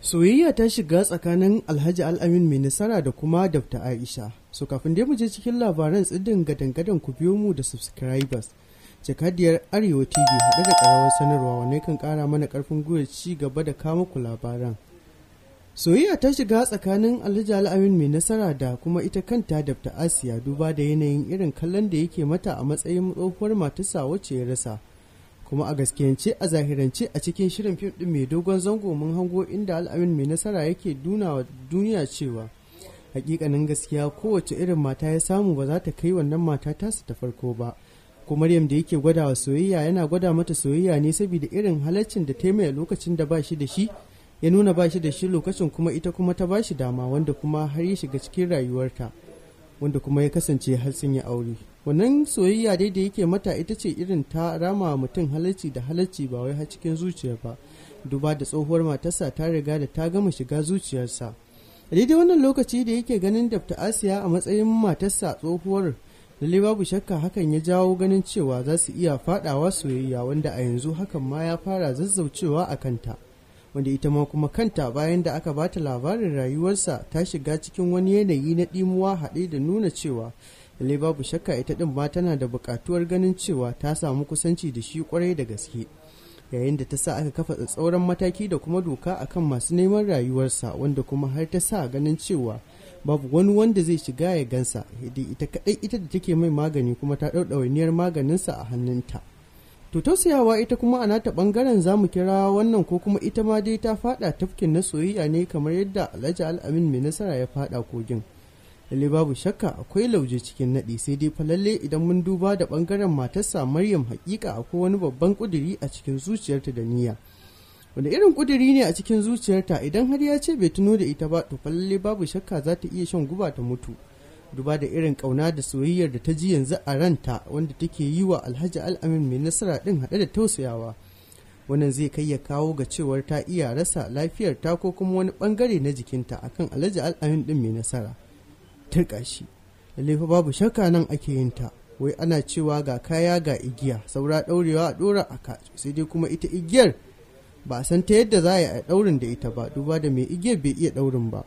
Soyayya ta shiga tsakanin Alhaji Al Amin Mai Nasara da kuma Dr. Aisha. So kafin dai mu je cikin labaran tsidin gadan-gadan ku biyo mu da subscribers. Jakadiyar Arewa TV haɗe da ƙarawar sanarwa wanne kan ƙara mana ƙarfin gwiwar ci gaba da kawo muku labaran. Soyayya ta shiga tsakanin Alhaji Al Amin Mai Nasara da kuma ita kanta Dr. Asiya duba da yanayin irin kallon da yake mata a matsayin tsohuwar matarsa wacce ya rasa. Kuma a gaskiyance a zahirance a cikin shirin fim din mai dogon zango mun hango inda Al'amin Mai Nasara yake nuna wa duniya cewa hakikanin gaskiya kowace irin mata ya samu ba za ta kai wannan mata tasa ta farko ba. Ko Maryam da yake gwada wa soyayya yana gwada mata soyayya ne saboda irin halaccin da ta mai lokacin da ba shi da shi, ya nuna ba shi da shi lokacin kuma ita kuma ta ba shi dama wanda kuma har ya shiga cikin rayuwarta, wanda kuma ya kasance har sun yi aure. Wannan soyayya dai da yake mata ita ce irin ta rama mutum halacci da halacci ba wai har cikin zuciya ba, duba da tsohuwar matarsa ta riga da ta gama shiga zuciyarsa. A daidai wannan lokaci da yake ganin Dr. Asiya a matsayin matarsa tsohuwar, lalle babu shakka hakan ya jawo ganin cewa za su iya fadawa soyayya, wanda a yanzu hakan ma ya fara zazzaucewa a kanta, wanda ita ma kuma kanta bayan da aka bata labarin rayuwarsa ta shiga cikin wani yanayi na ɗimuwa haɗe da nuna cewa lalle babu shakka ita din ma tana da buƙatuwar ganin cewa ta samu kusanci da shi kwarai da gaske, yayin da ta sa aka kafa tsatsauran mataki da kuma doka akan masu neman rayuwarsa, wanda kuma har ta sa ganin cewa babu wani wanda zai shiga ya gansa, ita kadai ita da take mai magani kuma ta ɗauɗawainiyar maganinsa a hannunta. To tausayawa ita kuma a nata bangaren zamu kira wannan ko kuma ita ma dai ta fada tafkin na soyayya ne kamar yadda Alhaji Al Amin Mai Nasara ya fada kogin. Lalle babu shakka akwai lauje cikin naɗi, sai dai fa lalle idan mun duba da bangaren matarsa Maryam hakika akwai wani babban kuduri a cikin zuciyarta da niyya. Wanda irin kuduri ne a cikin zuciyarta idan har ya ce bai tuno da ita ba to fa lalle babu shakka za ta iya shan guba ta mutu. Duba da irin kauna da soyayyar da ta ji yanzu a ranta wanda take yi wa Alhaji Al Amin Mai Nasara din haɗe da tausayawa. Wannan zai kai ya kawo ga cewar ta iya rasa lafiyarta ko kuma wani bangare na jikinta akan Alhaji Al Amin din Mai Nasara. Turka shi lalle fa babu shakka nan ake yin ta, wai ana cewa ga kaya ga igiya saura daurewa a dora aka, sai dai kuma ita igiyar ba a san ta yadda za a yi a daurin da ita ba, duba da mai igiyar bai iya daurin ba.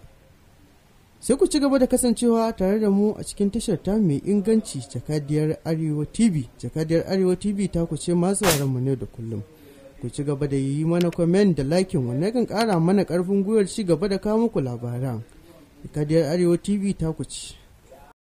Sai ku ci gaba da kasancewa tare da mu a cikin tashar ta mai inganci Jakadiyar Arewa TV. Jakadiyar Arewa TV ta ku ce masu mu ne da kullum. Ku ci gaba da yi mana comment da liking, wannan kan kara mana karfin gwiwar ci gaba da kawo muku labaran. Jakadiyar Arewa TV ta ku ci.